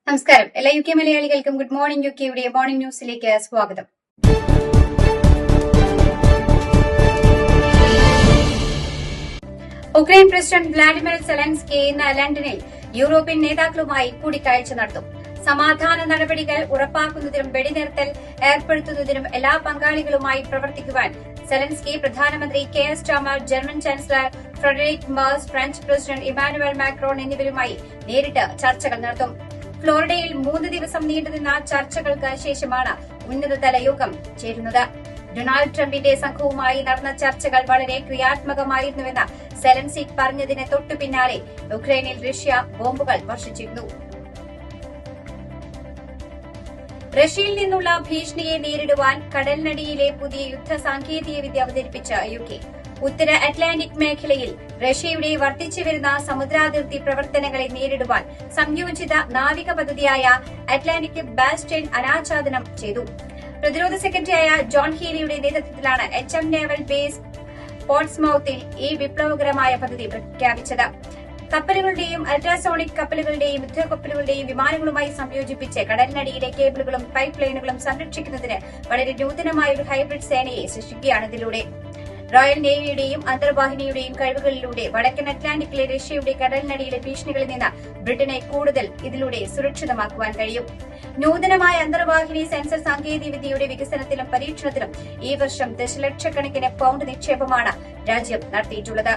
നമസ്കാരം. എല്ലാ U K മലയാളികൾക്കും ഗുഡ് മോർണിംഗ് യുകെയുടെ മോർണിംഗ് ന്യൂസിലേക്ക് സ്വാഗതം. ഉക്രൈൻ പ്രസിഡന്റ് വ്ളാഡിമിർ സെലൻസ്കി ഇന്ന് ലണ്ടനിൽ യൂറോപ്യൻ നേതാക്കളുമായി കൂടിക്കാഴ്ച നടത്തും. സമാധാന നടപടികൾ ഉറപ്പാക്കുന്നതിനും വെടിനിർത്തൽ ഏർപ്പെടുത്തുന്നതിനും എല്ലാ പങ്കാളികളുമായി പ്രവർത്തിക്കുവാൻ സെലൻസ്കി പ്രധാനമന്ത്രി Keir Starmer, German chancellor Frederick Merz, French president Emmanuel Macron എന്നിവരുമായി നേരിട്ട് ചർച്ചകൾ നടത്തും. ഫ്ലോറിഡയിൽ 3 ദിവസം നീണ്ടുനിന്ന ചർച്ചകൾക്ക് ശേഷമാണ് ഉന്നതതല യോഗം ചേരുന്നത്. ഡൊണാൾഡ് ട്രംപിന്റെ സംഘവുമായി നടന്ന ചർച്ചകൾ വളരെ ക്രിയാത്മകമായിരുന്നുവെന്ന് സെലൻസ്കി പറഞ്ഞതിന് തൊട്ടു പിന്നാലെ ഉക്രൈനിൽ റഷ്യ ബോംബുകൾ വർഷിച്ചിരുന്നു. റഷ്യയിൽ നിന്നുള്ള ഭീഷണിയെ നേരിടുവാൻ കടലിനടിയിലെ പുതിയ യുദ്ധ സാങ്കേതികവിദ്യ അവതരിപ്പിച്ച യുകെ. ഉത്തര അറ്റ്ലാന്റിക് മേഖലയിൽ റഷ്യയുടെ വർദ്ധിച്ചുവരുന്ന സമുദ്രാതിർത്തി പ്രവർത്തനങ്ങളെ നേരിടുവാൻ സംയോജിത നാവിക പദ്ധതിയായ അറ്റ്ലാന്റിക് ബാസ്റ്റേൺ അനാച്ഛാദനം ചെയ്തു. പ്രതിരോധ സെക്രട്ടറിയായ ജോൺ ഹീലിയുടെ നേതൃത്വത്തിലാണ് HM നേവൽ ബേസ് പോർട്സ്മൌത്തിൽ ഈ വിപ്ലവകരമായ പദ്ധതി പ്രഖ്യാപിച്ചത്. കപ്പലുകളുടെയും അൾട്രാസോണിക് കപ്പലുകളുടെയും യുദ്ധക്കപ്പലുകളുടെയും വിമാനങ്ങളുമായി സംയോജിപ്പിച്ച് കടലിനടിയിലെ കേബിളുകളും പൈപ്പ് ലൈനുകളും സംരക്ഷിക്കുന്നതിന് വളരെ നൂതനമായ ഒരു ഹൈബ്രിഡ് സേനയെ സൃഷ്ടിക്കുകയാണ് ഇതിലൂടെ. റോയൽ നേവിയുടെയും അന്തർവാഹിനിയുടെയും കഴിവുകളിലൂടെ വടക്കൻ അറ്റ്ലാന്റിക്കിലെ റഷ്യയുടെ കടലിനടിയിലെ ഭീഷണികളിൽ നിന്ന് ബ്രിട്ടനെ കൂടുതൽ ഇതിലൂടെ സുരക്ഷിതമാക്കുവാൻ കഴിയും. നൂതനമായ അന്തർവാഹിനി സെൻസർ സാങ്കേതികവിദ്യയുടെ വികസനത്തിലും പരീക്ഷണത്തിലും ഈ വർഷം ദശലക്ഷക്കണക്കിന് പൌണ്ട് നിക്ഷേപമാണ് രാജ്യം നടത്തിയിട്ടുള്ളത്.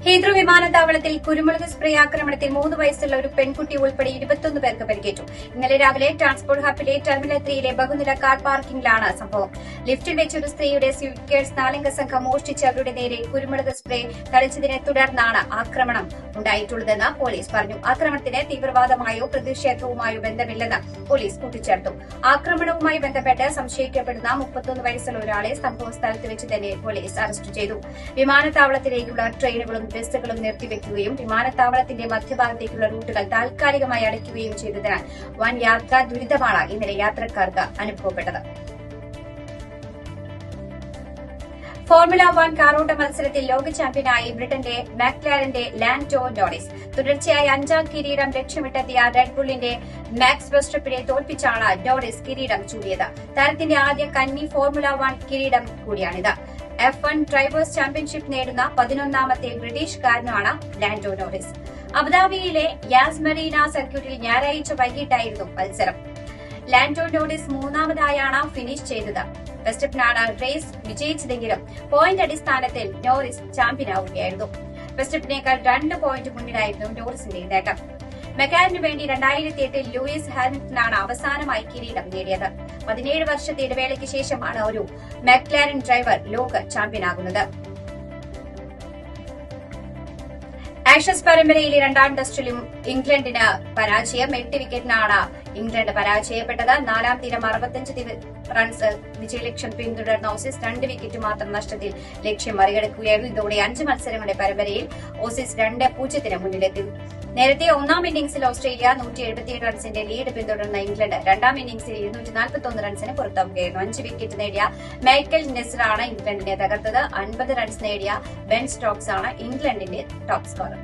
ഹീത്രൂ വിമാനത്താവളത്തിൽ കുരുമുളക് സ്പ്രേ ആക്രമണത്തിൽ 3 വയസ്സുള്ള ഒരു പെൺകുട്ടി ഉൾപ്പെടെ 21 പേർക്ക് പരിക്കേറ്റു. ഇന്നലെ രാവിലെ ട്രാൻസ്പോർട്ട് ഹബിലെ ടെർമിനൽ 3യിലെ ബഹുനില കാർ പാർക്കിംഗിലാണ് സംഭവം. ലിഫ്റ്റിൽ വെച്ച് ഒരു സ്ത്രീയുടെ സ്യൂട്ട്കേസ് 4 സംഘം മോഷ്ടിച്ച് അവരുടെ നേരെ കുരുമുളക് സ്പ്രേ തളിച്ചതിനെ തുടർന്നാണ് ആക്രമണം ഉണ്ടായിട്ടുള്ളതെന്ന് പോലീസ് പറഞ്ഞു. ആക്രമണത്തിന് തീവ്രവാദമായോ പ്രതിഷേധവുമായോ ബന്ധമില്ലെന്ന് പോലീസ് കൂട്ടിച്ചേർത്തു. ആക്രമണവുമായി ബന്ധപ്പെട്ട് സംശയിക്കപ്പെടുന്ന 31 വയസ്സുള്ള ഒരാളെ സംഭവ സ്ഥലത്ത് വെച്ച് തന്നെ പോലീസ് അറസ്റ്റ് ചെയ്തു. വിമാനത്താവളത്തിലേക്കുള്ള ട്രെയിനുകളും ബസ്സുകളും നിർത്തിവെക്കുകയും വിമാനത്താവളത്തിന്റെ മധ്യഭാഗത്തേക്കുള്ള റൂട്ടുകൾ താൽക്കാലികമായി അടയ്ക്കുകയും ചെയ്തതിനാൽ വൻ യാത്രാ ദുരിതമാണ് ഇന്നലെ യാത്രക്കാർക്ക് അനുഭവപ്പെട്ടത്. ഫോർമുല 1 കാറോട്ട മത്സരത്തിൽ ലോക ചാമ്പ്യനായി ബ്രിട്ടന്റെ മാക്ലാരന്റെ ലാൻഡോ നോറിസ് തുടർച്ചയായി 5ാം കിരീടം ലക്ഷ്യമിട്ടെത്തിയ റെഡ്ബുള്ളിന്റെ മാക്സ് വെർസ്റ്റപ്പിനെ തോൽപ്പിച്ചാണ് നോറിസ് കിരീടം ചൂടിയത്. താരത്തിന്റെ ആദ്യ കന്നി ഫോർമുല 1 കിരീടം കൂടിയാണിത്. F1 ഡ്രൈവേഴ്സ് ചാമ്പ്യൻഷിപ്പ് നേടുന്ന 11ാമത്തെ ബ്രിട്ടീഷുകാരനാണ് ലാൻഡോ നോറിസ്. അബുദാബിയിലെ യാസ് മരീന സർക്യൂട്ടിൽ ഞായറാഴ്ച വൈകിട്ടായിരുന്നു മത്സരം. ലാൻഡോ നോറിസ് 3ാമതായാണ് ഫിനിഷ് ചെയ്തത്. വെസ്റ്റപ്പിനാണ് റേസ് വിജയിച്ചതെങ്കിലും പോയിന്റ് അടിസ്ഥാനത്തിൽ നോറിസ് ചാമ്പ്യനാവുകയായിരുന്നു. വെസ്റ്റപ്പിനേക്കാൾ 2 പോയിന്റ് മുന്നിലായിരുന്നു നോറിസിന്റെ നേട്ടം. മെക്കാരനു വേണ്ടി 2008-ൽ ലൂയിസ് ഹാമിൽട്ടനാണ് അവസാനമായി കിരീടം നേടിയത്. 17 വർഷത്തെ ഇടവേളയ്ക്ക് ശേഷമാണ് ഒരു മെക്ലാരൻ ഡ്രൈവർ ലോക ചാമ്പ്യനാകുന്നത്. ആഷസ് പരമ്പരയിലെ 2ാം ടെസ്റ്റിലും ഇംഗ്ലണ്ടിന് പരാജയം. 8 വിക്കറ്റിനാണ് ഇംഗ്ലണ്ട് പരാജയപ്പെട്ടത്. 4ാം തീരം 65 റൺസ് വിജയലക്ഷ്യം പിന്തുടർന്ന ഓസീസ് 2 വിക്കറ്റ് മാത്രം നഷ്ടത്തിൽ ലക്ഷ്യം മറികടക്കുകയായിരുന്നു. ഇതോടെ 5 മത്സരങ്ങളുടെ പരമ്പരയിൽ ഓസീസ് 2-0 മുന്നിലെത്തി. നേരത്തെ 1ാം ഇന്നിംഗ്സിൽ ഓസ്ട്രേലിയ 177 റൺസിന്റെ ലീഡ് പിന്തുടർന്ന ഇംഗ്ലണ്ട് 2ാം ഇന്നിംഗ്സിൽ 241 റൺസിന് പുറത്താവുകയായിരുന്നു. 5 വിക്കറ്റ് നേടിയ മൈക്കൽ നെസറാണ് ഇംഗ്ലണ്ടിനെ തകർത്തത്. 50 റൺസ് നേടിയ ബെൻ സ്റ്റോക്സ് ആണ് ഇംഗ്ലണ്ടിന്റെ ടോപ്പ് സ്കോറർ.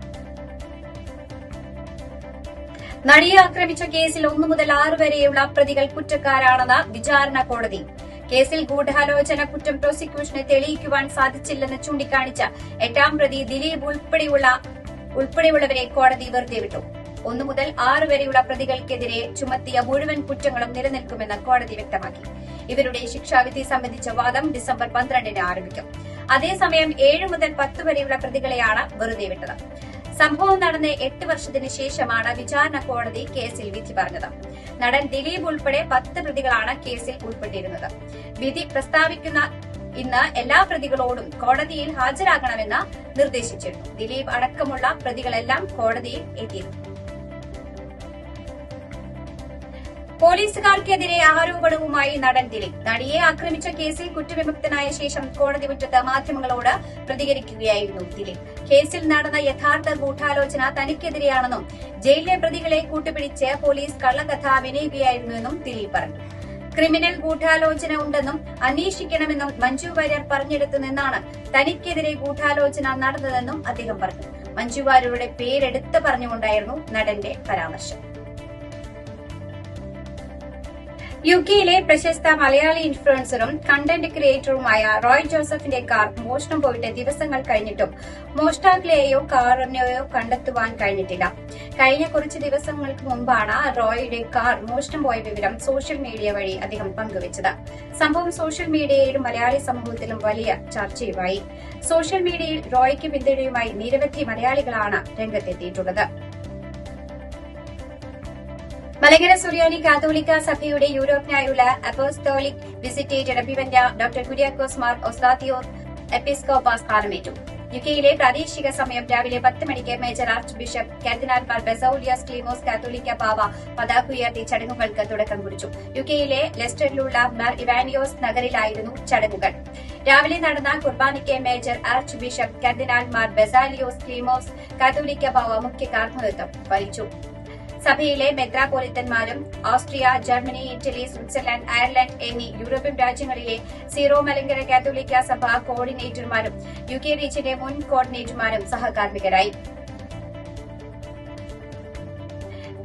നടിയെ ആക്രമിച്ച കേസിൽ 1 മുതൽ 6 വരെയുള്ള പ്രതികൾ കുറ്റക്കാരാണെന്ന് വിചാരണ കോടതി. കേസിൽ ഗൂഢാലോചന കുറ്റം പ്രോസിക്യൂഷന് തെളിയിക്കുവാൻ സാധിച്ചില്ലെന്ന് ചൂണ്ടിക്കാണിച്ച 8ാം പ്രതി ദിലീപ് ഉൾപ്പെടെയുള്ളവരെ കോടതി വെറുതെ വിട്ടു. 1 മുതൽ 6 വരെയുള്ള പ്രതികൾക്കെതിരെ ചുമത്തിയ മുഴുവൻ കുറ്റങ്ങളും നിലനിൽക്കുമെന്ന് കോടതി വ്യക്തമാക്കി. ഇവരുടെ ശിക്ഷാവിധി സംബന്ധിച്ച വാദം ഡിസംബർ 12-ന് ആരംഭിക്കും. അതേസമയം 7 മുതൽ 10 വരെയുള്ള പ്രതികളെയാണ് വെറുതെ വിട്ടത്. സംഭവം നടന്ന് 8 വർഷത്തിന് ശേഷമാണ് വിചാരണ കോടതി കേസിൽ വിധി പറഞ്ഞത്. നടൻ ദിലീപ് ഉൾപ്പെടെ 10 പ്രതികളാണ് കേസിൽ ഉൾപ്പെട്ടിരുന്നത്. വിധി പ്രസ്താവിക്കുന്ന ഇന്ന് എല്ലാ പ്രതികളോടും കോടതിയിൽ ഹാജരാകണമെന്ന് നിർദ്ദേശിച്ചിരുന്നു. ദിലീപ് അടക്കമുള്ള പ്രതികളെല്ലാം കോടതിയിൽ എത്തിയിരുന്നു. പോലീസുകാർക്കെതിരെ ആരോപണവുമായി നടൻ ദിലീപ്. നടിയെ ആക്രമിച്ച കേസിൽ കുറ്റവിമുക്തനായ ശേഷം കോടതി മുറ്റത്ത് മാധ്യമങ്ങളോട് പ്രതികരിക്കുകയായിരുന്നു ദിലീപ്. കേസിൽ നടന്ന യഥാർത്ഥ ഗൂഢാലോചന തനിക്കെതിരെയാണെന്നും ജയിലിലെ പ്രതികളെ കൂട്ടുപിടിച്ച് പോലീസ് കള്ളക്കഥ അഭിനയിക്കുകയായിരുന്നുവെന്നും ദിലീപ് പറഞ്ഞു. ക്രിമിനൽ ഗൂഢാലോചന ഉണ്ടെന്നും അന്വേഷിക്കണമെന്നും മഞ്ജു വാര്യർ പറഞ്ഞെടുത്തു നിന്നാണ് തനിക്കെതിരെ ഗൂഢാലോചന നടന്നതെന്നും അദ്ദേഹം പറഞ്ഞു. മഞ്ജു വാര്യരുടെ പേരെടുത്ത് പറഞ്ഞുകൊണ്ടായിരുന്നു നടന്റെ പരാമർശം. യുകെയിലെ പ്രശസ്ത മലയാളി ഇൻഫ്ലുവൻസറും കണ്ടന്റ് ക്രിയേറ്ററുമായ റോയ് ജോസഫിന്റെ കാർ മോഷണം പോയിട്ട് ദിവസങ്ങൾ കഴിഞ്ഞിട്ടും മോഷ്ടാക്കളെയോ കാറിനെയോ കണ്ടെത്തുവാൻ കഴിഞ്ഞിട്ടില്ല. കഴിഞ്ഞ കുറച്ച് ദിവസങ്ങൾക്ക് മുമ്പാണ് റോയുടെ കാർ മോഷണം പോയ വിവരം സോഷ്യൽ മീഡിയ വഴി അദ്ദേഹം പങ്കുവച്ചത്. സംഭവം സോഷ്യൽ മീഡിയയിലും മലയാളി സമൂഹത്തിലും വലിയ ചർച്ചയുമായി. സോഷ്യൽ മീഡിയയിൽ റോയ്ക്ക് പിന്തുണയുമായി നിരവധി മലയാളികളാണ് രംഗത്തെത്തിയിട്ടുള്ളത്. മലങ്കര സുറിയാനി കാത്തോലിക്ക സഭയുടെ യൂറോപ്പിനായുള്ള അപ്പോസ്തോലിക് വിസിറ്റേറ്റഡ് അഭിവന്യ ഡോക്ടർ കുര്യാക്കോസ് മാർ ഒസ്താത്തിയോസ് എപ്പിസ്കോപ്പാസ് സ്ഥാനമേറ്റു. യുകെയിലെ പ്രാദേശിക സമയം രാവിലെ 10 മണിക്ക് മേജർ ആർച്ച് ബിഷപ്പ് കർദിനാൾ മാർ ബസേലിയോസ് ക്ലീമോസ് കാത്തോലിക്ക പാവ പതാക ഉയർത്തി ചടങ്ങുകൾക്ക് തുടക്കം കുറിച്ചു. യുകെയിലെ ലെസ്റ്ററിലുള്ള മാർ ഇവാനിയോസ് നഗറിലായിരുന്നു ചടങ്ങുകൾ. രാവിലെ നടന്ന കുർബാനയ്ക്ക് മേജർ ആർച്ച് ബിഷപ്പ് കർദിനാൾ മാർ ബസേലിയോസ് ക്ലീമോസ് കാത്തോലിക്ക പാവ മുഖ്യ കാർമ്മികത്വം വഹിച്ചു. സഭയിലെ മെത്രാപോലിത്തന്മാരും Austria, Germany, Italy, Switzerland, Ireland എന്നീ യൂറോപ്യൻ രാജ്യങ്ങളിലെ സീറോ മലങ്കര കാത്തോലിക്ക സഭ കോർഡിനേറ്റർമാരും യുകെ റീജിയന്റെ മുൻ കോർഡിനേറ്റർമാരും സഹകാർമ്മികരായി.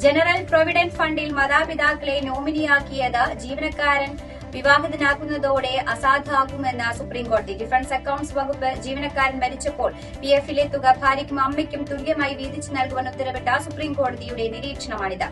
ജനറൽ പ്രൊവിഡന്റ് ഫണ്ടിൽ മാതാപിതാക്കളെ നോമിനിയാക്കിയത് ജീവനക്കാരൻ വിവാഹിതനാക്കുന്നതോടെ അസാധുവാകുമെന്ന് സുപ്രീംകോടതി. ഡിഫൻസ് അക്കൌണ്ട്സ് വകുപ്പ് ജീവനക്കാരൻ മരിച്ചപ്പോൾ പിഎഫിലെ തുക ഭാര്യയ്ക്കും അമ്മയ്ക്കും തുല്യമായി വീതിച്ചു നൽകുവാൻ ഉത്തരവിട്ട സുപ്രീംകോടതിയുടെ നിരീക്ഷണമാണിത്.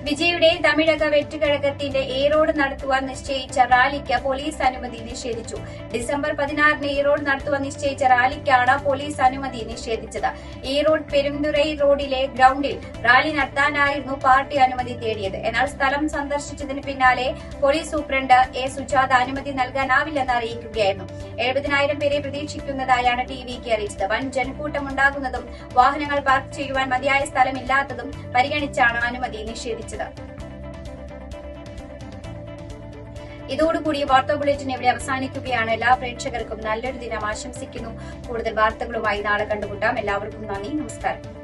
വിജയുടെ തമിഴക വെട്ടുകഴകത്തിന്റെ ഏറോഡ് നടത്തുവാൻ നിശ്ചയിച്ച റാലിക്ക് പോലീസ് അനുമതി നിഷേധിച്ചു. ഡിസംബർ 16 ഏറോഡ് നടത്തുവാൻ നിശ്ചയിച്ച റാലിക്കാണ് പോലീസ് അനുമതി നിഷേധിച്ചത്. ഈറോഡ് പെരുന്തുറൈ റോഡിലെ ഗ്രൌണ്ടിൽ റാലി നടത്താനായിരുന്നു പാർട്ടി അനുമതി തേടിയത്. എന്നാൽ സ്ഥലം സന്ദർശിച്ചതിന് പിന്നാലെ പോലീസ് സൂപ്രണ്ട് എ സുജാത അനുമതി നൽകാനാവില്ലെന്ന് അറിയിക്കുകയായിരുന്നു. 70,000 പേരെ പ്രതീക്ഷിക്കുന്നതായാണ് ടിവിക്ക് അറിയിച്ചത്. വൻ ജനക്കൂട്ടമുണ്ടാകുന്നതും വാഹനങ്ങൾ പാർക്ക് ചെയ്യുവാൻ മതിയായ സ്ഥലമില്ലാത്തതും പരിഗണിച്ചാണ് അനുമതി നിഷേധിച്ചത്. ഇതോടുകൂടി വാർത്താ ബുള്ളറ്റിൻ ഇവിടെ അവസാനിക്കുകയാണ്. എല്ലാ പ്രേക്ഷകർക്കും നല്ലൊരു ദിനം ആശംസിക്കുന്നു. കൂടുതൽ വാർത്തകളുമായി നാളെ കണ്ടുമുട്ടാം. എല്ലാവർക്കും നന്ദി, നമസ്കാരം.